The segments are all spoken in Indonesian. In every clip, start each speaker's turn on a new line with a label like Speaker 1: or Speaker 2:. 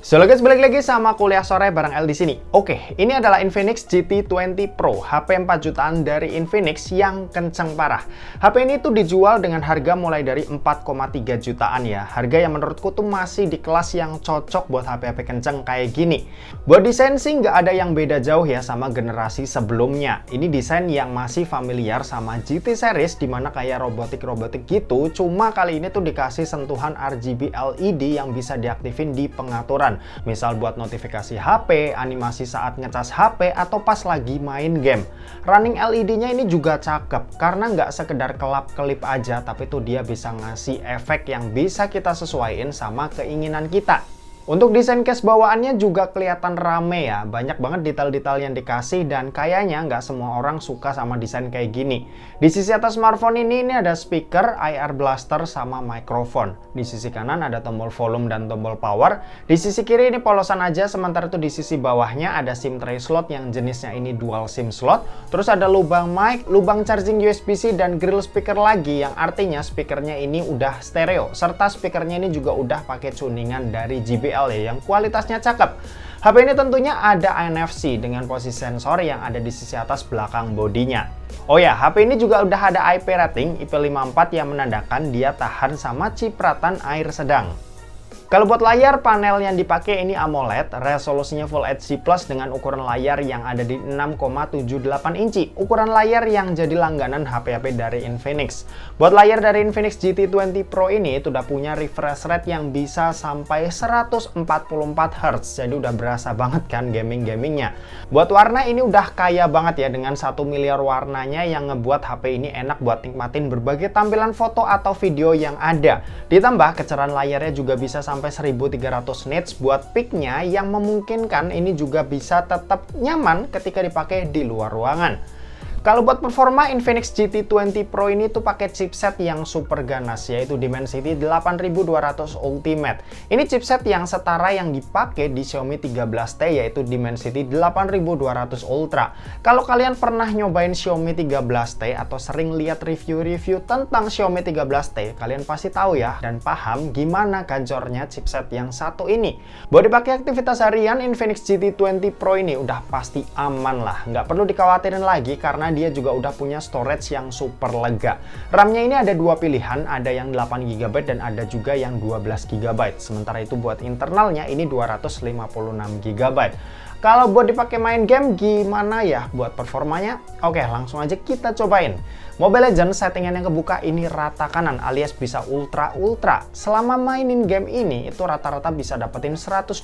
Speaker 1: So guys, balik lagi sama kuliah sore bareng El di sini. Oke, ini adalah Infinix GT20 Pro, HP 4 jutaan dari Infinix yang kenceng parah. HP ini tuh dijual dengan harga mulai dari 4,3 jutaan ya. Harga yang menurutku tuh masih di kelas yang cocok buat HP-HP kenceng kayak gini. Buat desain sih nggak ada yang beda jauh ya sama generasi sebelumnya. Ini desain yang masih familiar sama GT series, dimana kayak robotik-robotik gitu. Cuma kali ini tuh dikasih sentuhan RGB LED yang bisa diaktifin di pengaturan. Misal buat notifikasi HP, animasi saat ngecas HP, atau pas lagi main game. Running LED-nya ini juga cakep, karena nggak sekedar kelap-kelip aja, tapi tuh dia bisa ngasih efek yang bisa kita sesuaiin sama keinginan kita. Untuk desain case bawaannya juga kelihatan rame ya, banyak banget detail-detail yang dikasih dan kayaknya nggak semua orang suka sama desain kayak gini. Di sisi atas smartphone ini ada speaker, IR blaster, sama mikrofon. Di sisi kanan ada tombol volume dan tombol power. Di sisi kiri ini polosan aja, sementara itu di sisi bawahnya ada SIM tray slot yang jenisnya ini dual SIM slot. Terus ada lubang mic, lubang charging USB-C, dan grill speaker lagi yang artinya speakernya ini udah stereo. Serta speakernya ini juga udah pakai tuningan dari JBL ya, yang kualitasnya cakep. HP ini tentunya ada NFC dengan posisi sensor yang ada di sisi atas belakang bodinya. Oh ya, HP ini juga udah ada IP rating IP54 yang menandakan dia tahan sama cipratan air sedang. Kalau buat layar, panel yang dipakai ini AMOLED, resolusinya Full HD Plus dengan ukuran layar yang ada di 6,78 inci. Ukuran layar yang jadi langganan HP-HP dari Infinix. Buat layar dari Infinix GT20 Pro ini itu udah punya refresh rate yang bisa sampai 144 Hz. Jadi udah berasa banget kan gaming-gamingnya. Buat warna ini udah kaya banget ya, dengan 1 miliar warnanya yang ngebuat HP ini enak buat nikmatin berbagai tampilan foto atau video yang ada. Ditambah kecerahan layarnya juga bisa sampai 1300 nits buat peaknya, yang memungkinkan ini juga bisa tetap nyaman ketika dipakai di luar ruangan. Kalau buat performa, Infinix GT20 Pro ini tuh pakai chipset yang super ganas, yaitu Dimensity 8200 Ultimate. Ini chipset yang setara yang dipakai di Xiaomi 13T, yaitu Dimensity 8200 Ultra. Kalau kalian pernah nyobain Xiaomi 13T atau sering lihat review-review tentang Xiaomi 13T, kalian pasti tahu ya dan paham gimana gacornya chipset yang satu ini. Buat dipakai aktivitas harian, Infinix GT20 Pro ini udah pasti aman lah, nggak perlu dikhawatirin lagi karena dia juga udah punya storage yang super lega. RAM-nya ini ada dua pilihan, ada yang 8 GB dan ada juga yang 12 GB. Sementara itu buat internalnya ini 256 GB. Kalau buat dipakai main game gimana ya buat performanya? Oke, langsung aja kita cobain. Mobile Legends settingan yang kebuka ini rata kanan alias bisa ultra. Selama mainin game ini itu rata-rata bisa dapetin 120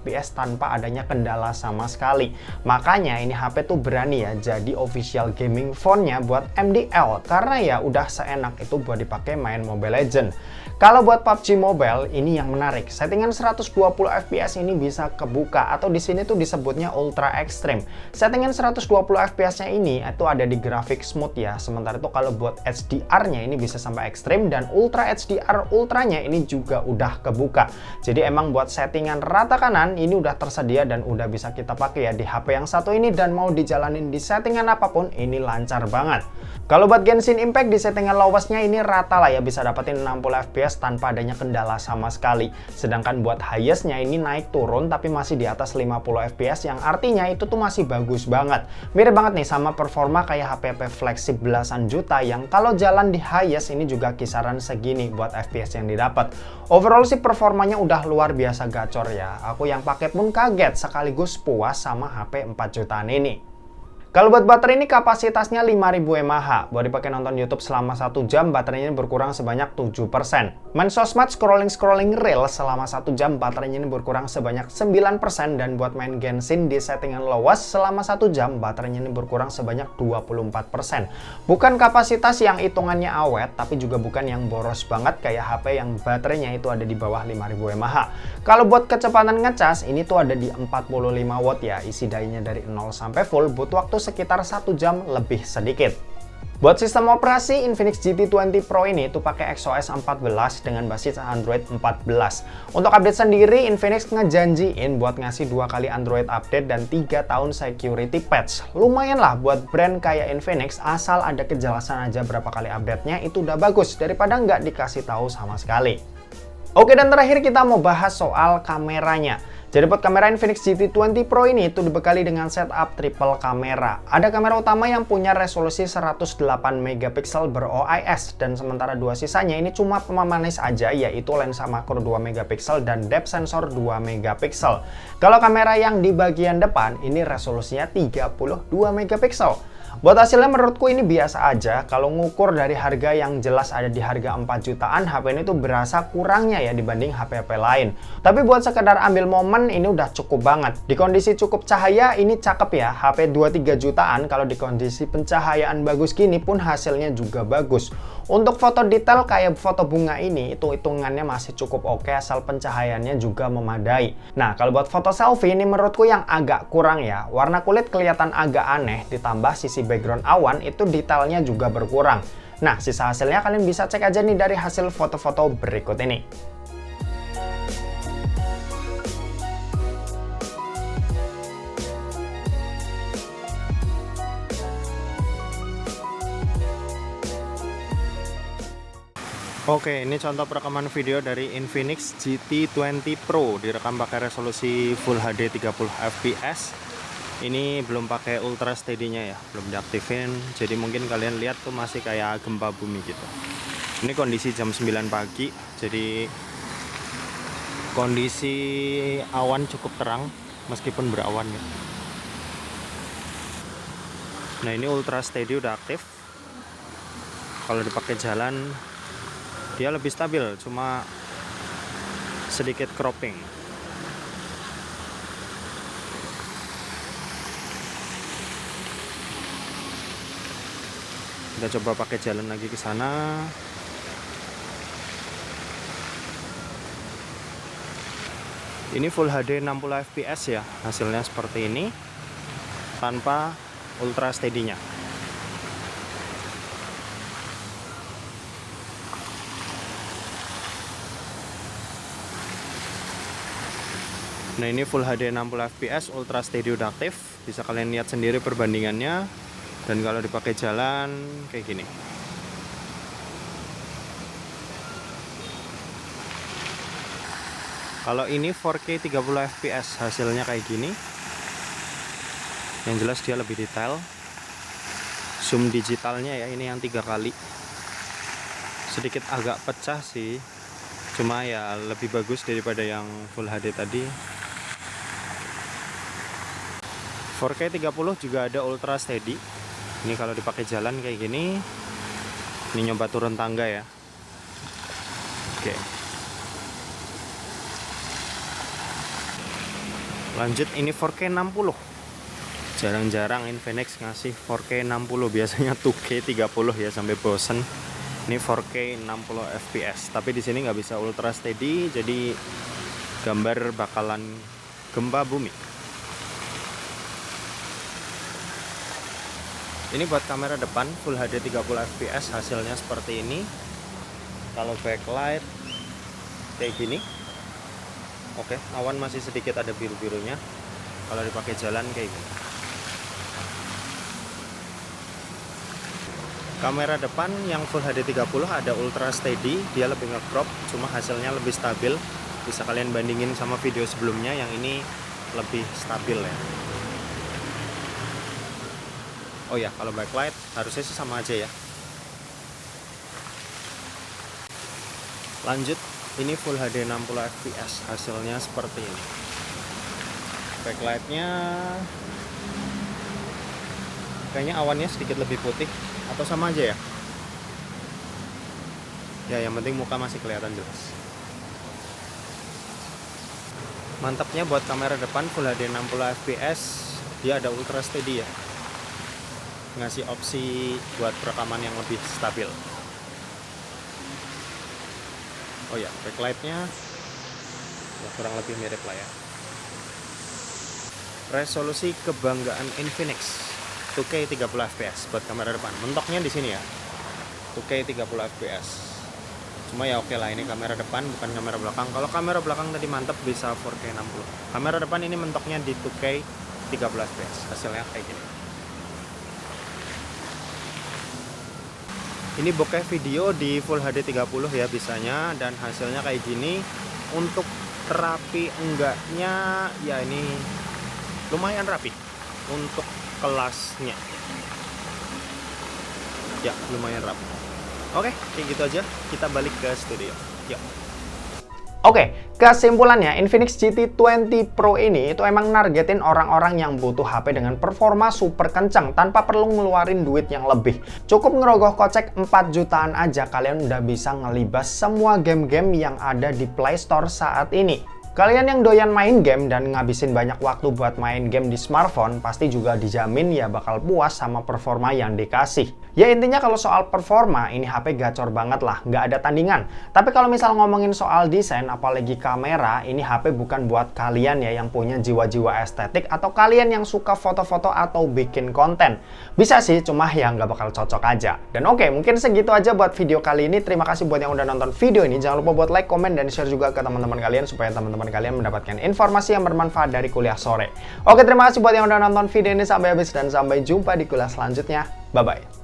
Speaker 1: fps tanpa adanya kendala sama sekali. Makanya ini HP tuh berani ya jadi official gaming phone-nya buat MDL, karena ya udah seenak itu buat dipakai main Mobile Legends. Kalau buat PUBG Mobile ini yang menarik, settingan 120 fps ini bisa kebuka atau di sini tuh disebutnya ultra extreme. Settingan 120 fps-nya ini itu ada di grafik smooth ya. Sementara itu kalau buat HDR-nya ini bisa sampai ekstrim dan ultra HDR ultranya ini juga udah kebuka. Jadi emang buat settingan rata kanan ini udah tersedia dan udah bisa kita pakai ya di HP yang satu ini, dan mau dijalanin di settingan apapun ini lancar banget. Kalau buat Genshin Impact di settingan lowest-nya ini rata lah ya, bisa dapetin 60 fps tanpa adanya kendala sama sekali. Sedangkan buat highest-nya ini naik turun tapi masih di atas 50 fps, yang artinya itu tuh masih bagus banget. Mirip banget nih sama performa kayak HP-HP flagship belasan juta yang kalau jalan di highest ini juga kisaran segini buat fps yang didapat. Overall sih performanya udah luar biasa gacor ya. Aku yang pakai pun kaget sekaligus puas sama HP 4 jutaan ini. Kalau buat baterai ini kapasitasnya 5000 mAh. Buat dipakai nonton YouTube selama 1 jam, baterainya ini berkurang sebanyak 7%. Main sosmed scrolling reel selama 1 jam, baterainya ini berkurang sebanyak 9%. Dan buat main Genshin di settingan lowest selama 1 jam, baterainya ini berkurang sebanyak 24%. Bukan kapasitas yang hitungannya awet, tapi juga bukan yang boros banget kayak HP yang baterainya itu ada di bawah 5000 mAh. Kalau buat kecepatan ngecas, ini tuh ada di 45 watt ya. Isi dayanya dari 0 sampai full butuh waktu sekitar 1 jam lebih sedikit. Buat sistem operasi, Infinix GT20 Pro ini tuh pakai XOS 14 dengan basis Android 14. Untuk update sendiri, Infinix ngejanjiin buat ngasih 2 kali Android update dan 3 tahun security patch. Lumayan lah buat brand kayak Infinix, asal ada kejelasan aja berapa kali update-nya itu udah bagus daripada nggak dikasih tahu sama sekali. Oke, dan terakhir kita mau bahas soal kameranya. Jadi buat kamera Infinix GT20 Pro ini itu dibekali dengan setup triple kamera. Ada kamera utama yang punya resolusi 108 megapiksel ber-OIS, dan sementara dua sisanya ini cuma pemanis aja, yaitu lensa makro 2 megapiksel dan depth sensor 2 megapiksel. Kalau kamera yang di bagian depan ini resolusinya 32 megapiksel. Buat hasilnya menurutku ini biasa aja. Kalau ngukur dari harga yang jelas ada di harga 4 jutaan, HP ini tuh berasa kurangnya ya dibanding HP-HP lain. Tapi buat sekedar ambil momen ini udah cukup banget. Di kondisi cukup cahaya ini cakep ya. HP 2-3 jutaan kalau di kondisi pencahayaan bagus gini pun hasilnya juga bagus. Untuk foto detail kayak foto bunga ini itu hitungannya masih cukup oke asal pencahayaannya juga memadai. Nah, kalau buat foto selfie ini menurutku yang agak kurang ya. Warna kulit kelihatan agak aneh, ditambah sisi background awan itu detailnya juga berkurang. Nah, sisa hasilnya kalian bisa cek aja nih dari hasil foto-foto berikut ini. Oke, ini contoh perekaman video dari Infinix GT20 Pro, direkam pakai resolusi Full HD 30 fps. Ini belum pakai ultra steady-nya ya, belum diaktifin. Jadi mungkin kalian lihat tuh masih kayak gempa bumi gitu. Ini kondisi jam 9 pagi, jadi kondisi awan cukup terang meskipun berawan ya. Nah, ini ultra steady udah aktif. Kalau dipakai jalan dia lebih stabil, cuma sedikit cropping. Kita coba pakai jalan lagi ke sana. Ini Full HD 60 fps ya, hasilnya seperti ini tanpa ultra steady-nya. Nah, ini Full HD 60 fps, Ultra Steady udah aktif. Bisa kalian lihat sendiri perbandingannya. Dan kalau dipakai jalan kayak gini. Kalau ini 4K 30 fps, hasilnya kayak gini. Yang jelas dia lebih detail. Zoom digitalnya ya, ini yang 3 kali. Sedikit agak pecah sih. Cuma ya lebih bagus daripada yang Full HD tadi. 4K 30 juga ada Ultra Steady. Ini kalau dipakai jalan kayak gini. Ini nyoba turun tangga ya. Oke. Lanjut, ini 4K 60. Jarang-jarang Infinix ngasih 4K 60. Biasanya 2K 30 ya, sampai bosen. Ini 4K 60 fps. Tapi di sini nggak bisa Ultra Steady, jadi gambar bakalan gempa bumi. Ini buat kamera depan Full HD 30 fps, hasilnya seperti ini. Kalau backlight kayak gini. Oke, awan masih sedikit ada biru-birunya. Kalau dipakai jalan kayak gini. Kamera depan yang Full HD 30 ada Ultra Steady, dia lebih nge-crop, cuma hasilnya lebih stabil. Bisa kalian bandingin sama video sebelumnya, yang ini lebih stabil ya. Oh ya, kalau backlight harusnya sih sama aja ya. Lanjut, ini Full HD 60 fps, hasilnya seperti ini. Backlightnya kayaknya awannya sedikit lebih putih, atau sama aja ya. Ya, yang penting muka masih kelihatan jelas. Mantapnya buat kamera depan Full HD 60 fps, dia ada Ultra Steady ya, ngasih opsi buat rekaman yang lebih stabil. Oh ya, backlightnya ya kurang lebih mirip lah ya. Resolusi kebanggaan Infinix 2K 30 fps buat kamera depan. Mentoknya di sini ya, 2K 30 fps. Cuma ya oke lah, ini kamera depan bukan kamera belakang. Kalau kamera belakang tadi mantep bisa 4K 60. Kamera depan ini mentoknya di 2K 30 fps. Hasilnya kayak gini.
Speaker 2: Ini bokeh video di Full HD 30 ya bisanya, dan hasilnya kayak gini. Untuk rapi enggaknya ya ini lumayan rapi untuk kelasnya. Ya, lumayan rapi. Oke, kayak gitu aja. Kita balik ke studio. Yuk.
Speaker 1: Oke, kesimpulannya Infinix GT 20 Pro ini itu emang nargetin orang-orang yang butuh HP dengan performa super kencang tanpa perlu ngeluarin duit yang lebih. Cukup ngerogoh kocek 4 jutaan aja kalian udah bisa ngelibas semua game-game yang ada di Play Store saat ini. Kalian yang doyan main game dan ngabisin banyak waktu buat main game di smartphone, pasti juga dijamin ya bakal puas sama performa yang dikasih. Ya intinya kalau soal performa, ini HP gacor banget lah, nggak ada tandingan. Tapi kalau misal ngomongin soal desain, apalagi kamera, ini HP bukan buat kalian ya yang punya jiwa-jiwa estetik atau kalian yang suka foto-foto atau bikin konten. Bisa sih, cuma ya nggak bakal cocok aja. Dan oke, mungkin segitu aja buat video kali ini. Terima kasih buat yang udah nonton video ini. Jangan lupa buat like, komen, dan share juga ke teman-teman kalian supaya teman-teman kalian mendapatkan informasi yang bermanfaat dari kuliah sore. Oke, terima kasih buat yang udah nonton video ini sampai habis dan sampai jumpa di kuliah selanjutnya. Bye-bye.